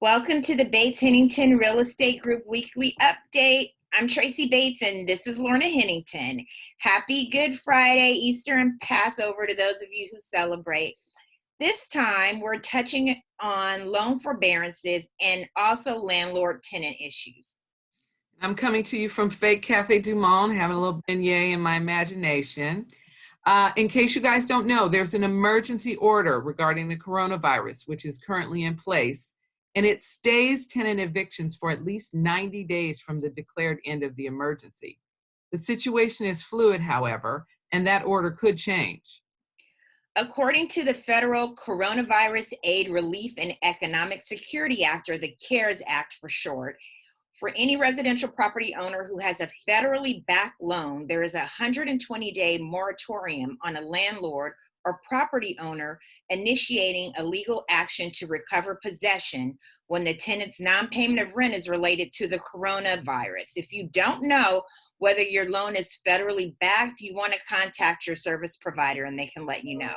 Welcome to the Bates Hennington Real Estate Group Weekly Update. I'm Traci Bates and this is Lorna Hennington. Happy Good Friday, Easter, and Passover to those of you who celebrate. This time we're touching on loan forbearances and also landlord-tenant issues. I'm coming to you from Fake Cafe Du Monde, having a little beignet in my imagination. In case you guys don't know, there's an emergency order regarding the coronavirus, which is currently in place, and it stays tenant evictions for at least 90 days from the declared end of the emergency. The situation is fluid, however, and that order could change. According to the Federal Coronavirus Aid, Relief, and Economic Security Act, or the CARES Act for short, for any residential property owner who has a federally backed loan, there is a 120-day moratorium on a landlord or property owner initiating a legal action to recover possession when the tenant's non-payment of rent is related to the coronavirus. If you don't know whether your loan is federally backed, you want to contact your service provider and they can let you know.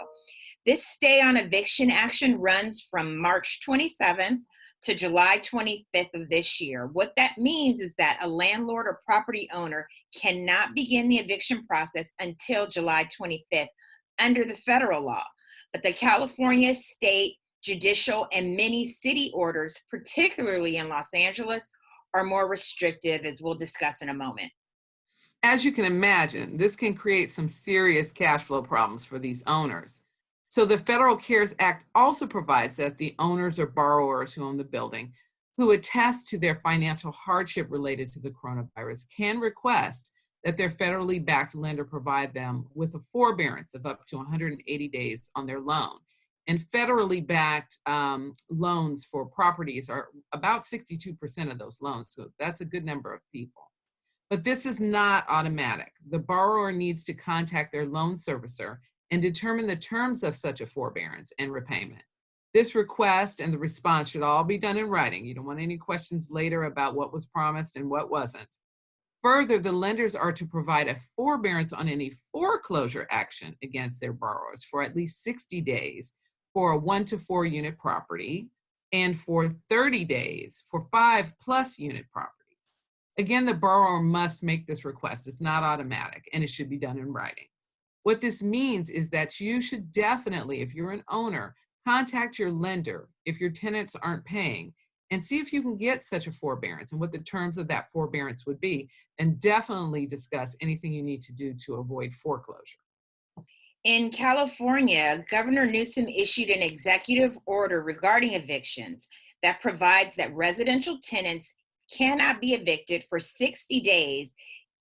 This stay on eviction action runs from March 27th to July 25th of this year. What that means is that a landlord or property owner cannot begin the eviction process until July 25th under the federal law. But the California state, judicial, and many city orders, particularly in Los Angeles, are more restrictive, as we'll discuss in a moment. As you can imagine, this can create some serious cash flow problems for these owners. So the Federal CARES Act also provides that the owners or borrowers who own the building who attest to their financial hardship related to the coronavirus can request that their federally backed lender provide them with a forbearance of up to 180 days on their loan. And federally backed loans for properties are about 62% of those loans, so that's a good number of people. But this is not automatic. The borrower needs to contact their loan servicer and determine the terms of such a forbearance and repayment. This request and the response should all be done in writing. You don't want any questions later about what was promised and what wasn't. Further, the lenders are to provide a forbearance on any foreclosure action against their borrowers for at least 60 days for a 1 to 4 unit property and for 30 days for 5+ unit properties. Again, the borrower must make this request. It's not automatic and it should be done in writing. What this means is that you should definitely, if you're an owner, contact your lender if your tenants aren't paying and see if you can get such a forbearance and what the terms of that forbearance would be, and definitely discuss anything you need to do to avoid foreclosure. In California, Governor Newsom issued an executive order regarding evictions that provides that residential tenants cannot be evicted for 60 days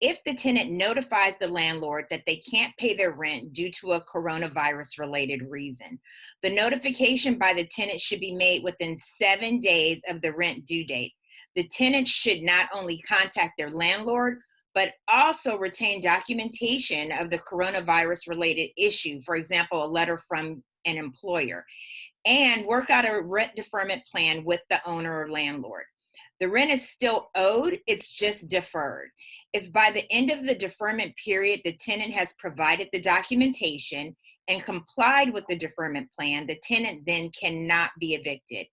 if the tenant notifies the landlord that they can't pay their rent due to a coronavirus-related reason. The notification by the tenant should be made within 7 days of the rent due date. The tenant should not only contact their landlord, but also retain documentation of the coronavirus-related issue, for example, a letter from an employer, and work out a rent deferment plan with the owner or landlord. The rent is still owed, it's just deferred. If by the end of the deferment period, the tenant has provided the documentation and complied with the deferment plan, the tenant then cannot be evicted.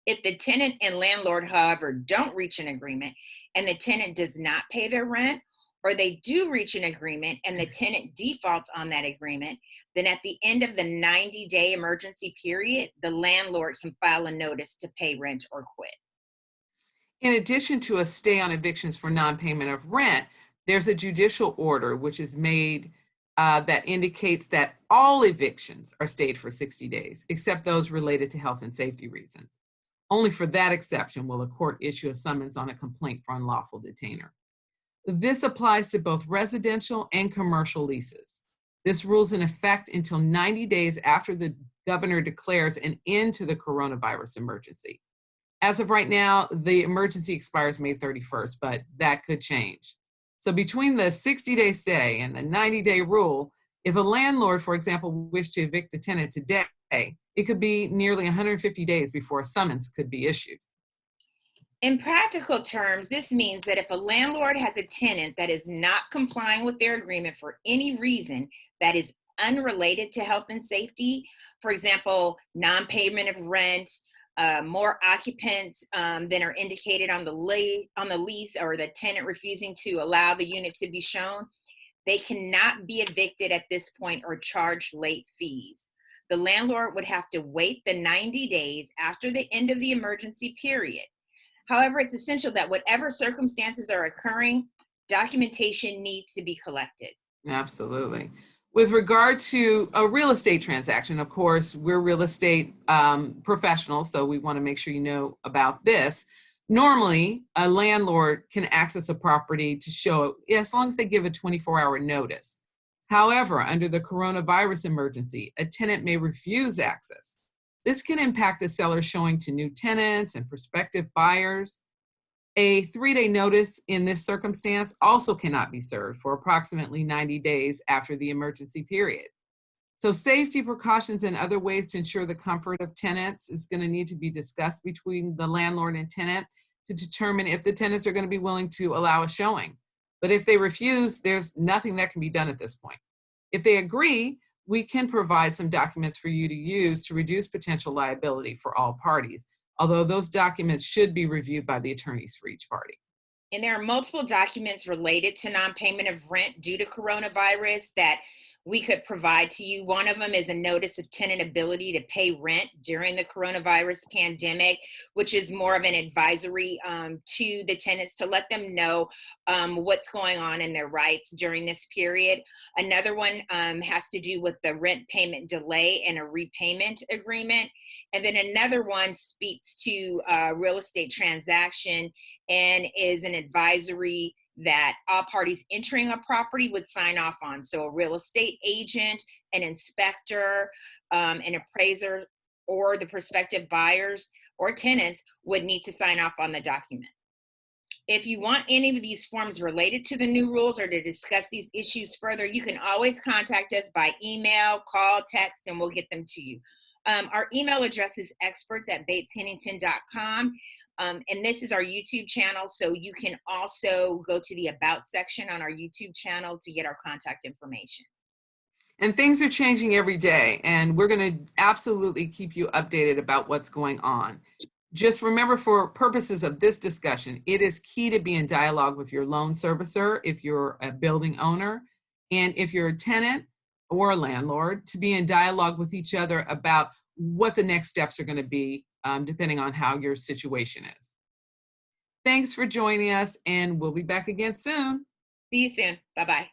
If the tenant and landlord, however, don't reach an agreement and the tenant does not pay their rent, or they do reach an agreement and the tenant defaults on that agreement, then at the end of the 90-day emergency period, the landlord can file a notice to pay rent or quit. In addition to a stay on evictions for non-payment of rent, there's a judicial order which is made that indicates that all evictions are stayed for 60 days, except those related to health and safety reasons. Only for that exception will a court issue a summons on a complaint for unlawful detainer. This applies to both residential and commercial leases. This rule is in effect until 90 days after the governor declares an end to the coronavirus emergency. As of right now, the emergency expires May 31st, but that could change. So between the 60-day stay and the 90-day rule, if a landlord, for example, wished to evict a tenant today, it could be nearly 150 days before a summons could be issued. In practical terms, this means that if a landlord has a tenant that is not complying with their agreement for any reason that is unrelated to health and safety, for example, non-payment of rent, more occupants than are indicated on the lease, or the tenant refusing to allow the unit to be shown, they cannot be evicted at this point or charge late fees. The landlord would have to wait the 90 days after the end of the emergency period. However, it's essential that whatever circumstances are occurring, documentation needs to be collected. Absolutely. With regard to a real estate transaction, of course, we're real estate professionals, so we want to make sure you know about this. Normally, a landlord can access a property to show it as long as they give a 24-hour notice. However, under the coronavirus emergency, a tenant may refuse access. This can impact a seller showing to new tenants and prospective buyers. A 3-day notice in this circumstance also cannot be served for approximately 90 days after the emergency period. So safety precautions and other ways to ensure the comfort of tenants is going to need to be discussed between the landlord and tenant to determine if the tenants are going to be willing to allow a showing. But if they refuse, there's nothing that can be done at this point. If they agree, we can provide some documents for you to use to reduce potential liability for all parties, although those documents should be reviewed by the attorneys for each party. And there are multiple documents related to non-payment of rent due to coronavirus that we could provide to you. One of them is a notice of tenant ability to pay rent during the coronavirus pandemic, which is more of an advisory to the tenants to let them know what's going on in their rights during this period. Another one has to do with the rent payment delay and a repayment agreement. And then another one speaks to real estate transaction and is an advisory that all parties entering a property would sign off on. So a real estate agent, an inspector, an appraiser, or the prospective buyers or tenants would need to sign off on the document. If you want any of these forms related to the new rules or to discuss these issues further, you can always contact us by email, call, text, and we'll get them to you. Our email address is experts@bateshennington.com. And this is our YouTube channel, so you can also go to the About section on our YouTube channel to get our contact information. And things are changing every day, and we're going to absolutely keep you updated about what's going on. Just remember, for purposes of this discussion, it is key to be in dialogue with your loan servicer if you're a building owner, and if you're a tenant or a landlord, to be in dialogue with each other about what the next steps are going to be, depending on how your situation is. Thanks for joining us, and we'll be back again soon. See you soon. Bye-bye.